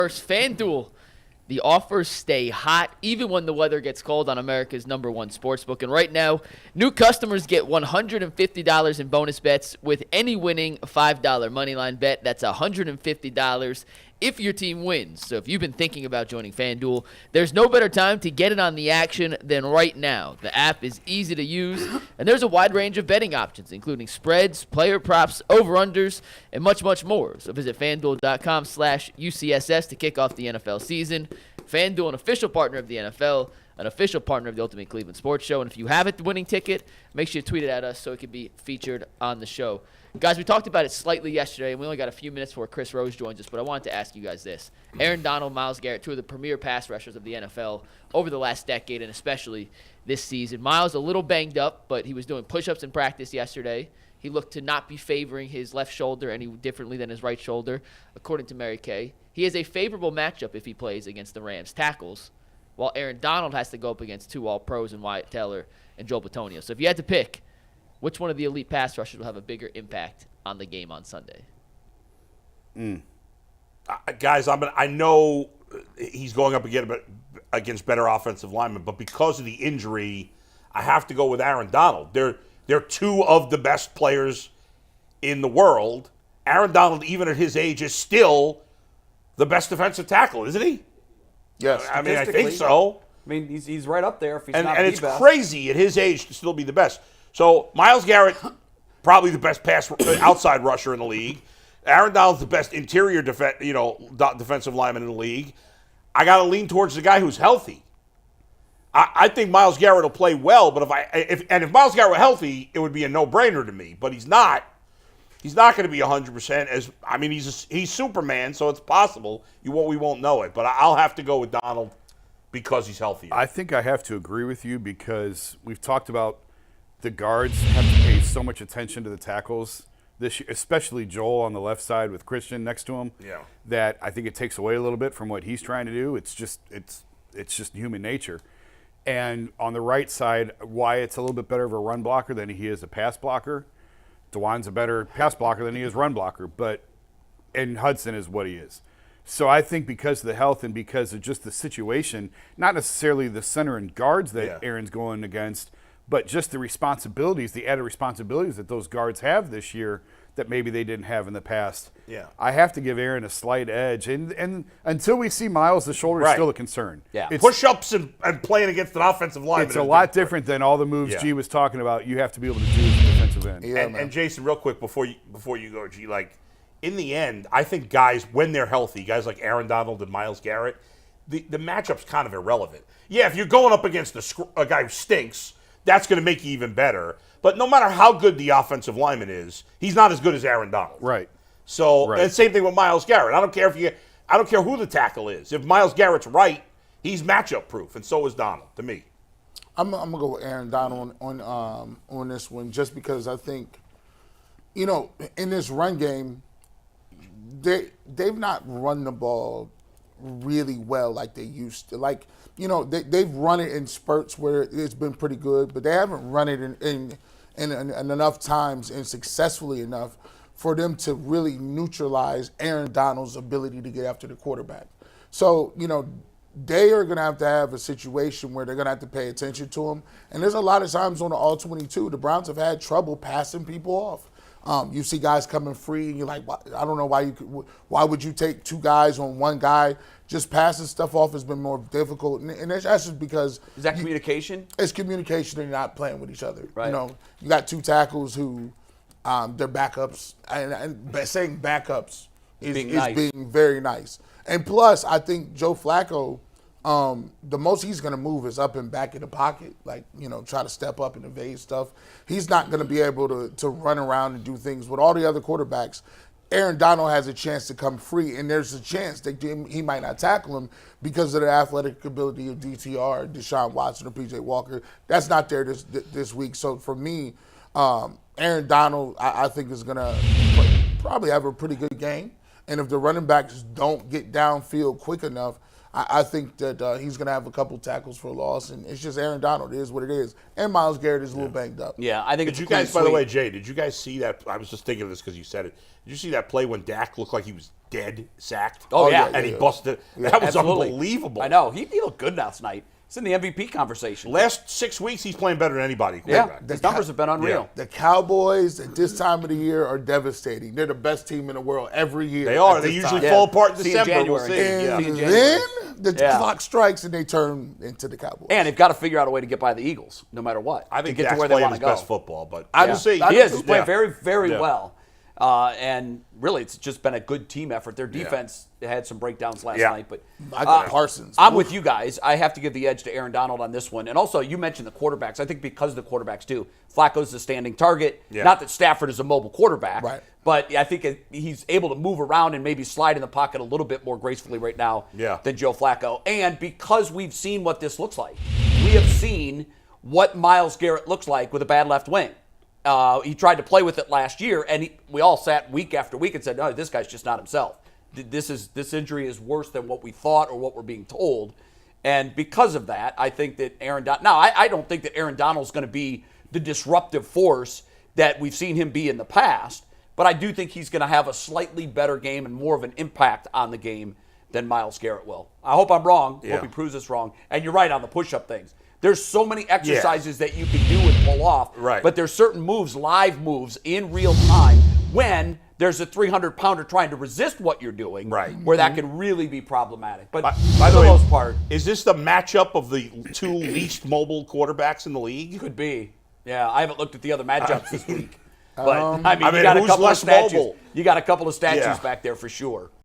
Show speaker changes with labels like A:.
A: First, FanDuel. The offers stay hot even when the weather gets cold on America's #1 sportsbook. And right now, new customers get $150 in bonus bets with any winning $5 moneyline bet. That's $150 if your team wins. So if you've been thinking about joining FanDuel, there's no better time to get in on the action than right now. The app is easy to use, and there's a wide range of betting options, including spreads, player props, over-unders, and much, much more. So visit FanDuel.com/UCSS to kick off the NFL season. FanDuel, an official partner of the NFL, an official partner of the Ultimate Cleveland Sports Show. And if you have a winning ticket, make sure you tweet it at us so it can be featured on the show. Guys, we talked about it slightly yesterday, and we only got a few minutes before Chris Rose joins us, but I wanted to ask you guys this. Aaron Donald, Myles Garrett, two of the premier pass rushers of the NFL over the last decade, and especially this season. Myles a little banged up, but he was doing push-ups in practice yesterday. He looked to not be favoring his left shoulder any differently than his right shoulder, according to Mary Kay. He has a favorable matchup if he plays against the Rams tackles, while Aaron Donald has to go up against two All-Pros in Wyatt Teller and Joel Bitonio. So if you had to pick, which one of the elite pass rushers will have a bigger impact on the game on Sunday?
B: Guys, I know he's going up against better offensive linemen, but because of the injury, I have to go with Aaron Donald. They're two of the best players in the world. Aaron Donald, even at his age, is still the best defensive tackle, isn't he?
C: Yes.
B: I mean, I think so.
C: I mean, he's right up there if he's not
B: and
C: the
B: it's
C: best.
B: crazy at his age to still be the best. So Myles Garrett, probably the best outside rusher in the league. Aaron Donald's the best interior defensive lineman in the league. I got to lean towards the guy who's healthy. I think Myles Garrett will play well, but if Myles Garrett were healthy, it would be a no-brainer to me. But he's not. He's not going to be 100%. He's Superman, so it's possible. We won't know it. But I'll have to go with Donald because he's healthier.
D: I think I have to agree with you because we've talked about the guards have to pay so much attention to the tackles this year, especially Joel on the left side with Christian next to him.
B: Yeah.
D: That I think it takes away a little bit from what he's trying to do. It's just human nature. And on the right side, Wyatt's a little bit better of a run blocker than he is a pass blocker. DeJuan's a better pass blocker than he is run blocker, and Hudson is what he is. So I think because of the health and because of just the situation, not necessarily the center and guards that Aaron's going against, but just the responsibilities, the added responsibilities that those guards have this year that maybe they didn't have in the past.
B: Yeah.
D: I have to give Aaron a slight edge. And until we see Myles, the shoulder is still a concern.
C: Yeah.
B: Push-ups and playing against an offensive line.
D: It's a lot different than all the moves G was talking about you have to be able to do as a defensive end.
B: Yeah, and Jason, real quick before you go, G, in the end, I think guys, when they're healthy, guys like Aaron Donald and Myles Garrett, the matchup's kind of irrelevant. Yeah, if you're going up against a guy who stinks, that's going to make you even better. But no matter how good the offensive lineman is, he's not as good as Aaron Donald.
D: Right.
B: So, and same thing with Myles Garrett. I don't care who the tackle is. If Myles Garrett's right, he's matchup proof, and so is Donald to me.
E: I'm gonna go with Aaron Donald on this one, just because I think, in this run game, they've not run the ball really well like they used to. They've run it in spurts where it's been pretty good, but they haven't run it in enough times and successfully enough for them to really neutralize Aaron Donald's ability to get after the quarterback. So, they are going to have a situation where they're going to have to pay attention to him. And there's a lot of times on the All-22, the Browns have had trouble passing people off. You see guys coming free, and you're like, I don't know why would you take two guys on one guy? Just passing stuff off has been more difficult, and that's just because
C: is that communication?
E: It's communication, and you're not playing with each other.
C: Right.
E: You got two tackles who they're backups, and saying backups is being very nice. And plus, I think Joe Flacco, the most he's going to move is up and back in the pocket, try to step up and evade stuff. He's not going to be able to run around and do things with all the other quarterbacks. Aaron Donald has a chance to come free, and there's a chance that he might not tackle him because of the athletic ability of DTR, Deshaun Watson, or PJ Walker. That's not there this week. So for me, Aaron Donald, I think, is going to probably have a pretty good game. And if the running backs don't get downfield quick enough, I think that he's going to have a couple tackles for a loss, and it's just Aaron Donald. It is what it is. And Myles Garrett is a little banged up.
C: Yeah, I think
B: Did you guys, by the way, Jay, did you guys see that? I was just thinking of this because you said it. Did you see that play when Dak looked like he was dead sacked.
C: Oh, yeah.
B: And he busted. That was
C: Absolutely.
B: unbelievable.
C: I know. He looked good last night. He's in the MVP conversation.
B: Last 6 weeks, he's playing better than anybody.
C: Yeah,
B: quarterback.
C: his numbers have been unreal.
E: The Cowboys at this time of the year are devastating. They're the best team in the world every year.
B: They are.
E: at
B: They
E: this
B: usually
E: time.
B: fall apart in
C: See in
B: December. We'll
C: January.
B: see.
E: And
C: See in
E: then
C: January.
E: the
C: Yeah.
E: clock strikes and they turn into the Cowboys.
C: And they've got to figure out a way to get by the Eagles, no matter what.
B: I think
C: to get
B: Dak's
C: to where they
B: playing
C: want
B: his
C: to go.
B: best football, but
E: I
B: we'll
E: do-
B: see.
E: I
C: He
E: do
C: is.
E: too.
C: He's playing
B: Yeah.
C: very, very
B: Yeah.
C: well. And really, it's just been a good team effort. Their defense had some breakdowns last
B: Yeah.
C: night, but
E: Michael Parsons.
C: I'm with you guys. I have to give the edge to Aaron Donald on this one. And also, you mentioned the quarterbacks. I think because the quarterbacks do. Flacco's the standing target.
B: Yeah.
C: Not that Stafford is a mobile quarterback,
E: Right.
C: but I think he's able to move around and maybe slide in the pocket a little bit more gracefully right now
B: Yeah.
C: than Joe Flacco. And because we've seen what this looks like, we have seen what Myles Garrett looks like with a bad left wing. He tried to play with it last year, and we all sat week after week and said, "No, this guy's just not himself. This injury is worse than what we thought or what we're being told." And because of that, I think that I don't think that Aaron Donald's going to be the disruptive force that we've seen him be in the past, but I do think he's going to have a slightly better game and more of an impact on the game than Myles Garrett will. I hope I'm wrong.
B: Yeah.
C: Hope he proves us wrong. And you're right on the push-up things. There's so many exercises that you can do and pull off,
B: Right.
C: but there's certain moves, live moves, in real time when there's a 300-pounder trying to resist what you're doing,
B: Right.
C: where that can really be problematic. But
B: By
C: for
B: the
C: the
B: way,
C: most part,
B: is this the matchup of the two least mobile quarterbacks in the league?
C: could be. Yeah, I haven't looked at the other matchups this week. But,
B: I mean,
C: you got a
B: who's
C: couple
B: less
C: of statues.
B: mobile?
C: You got a couple of statues
B: Yeah.
C: back there for sure.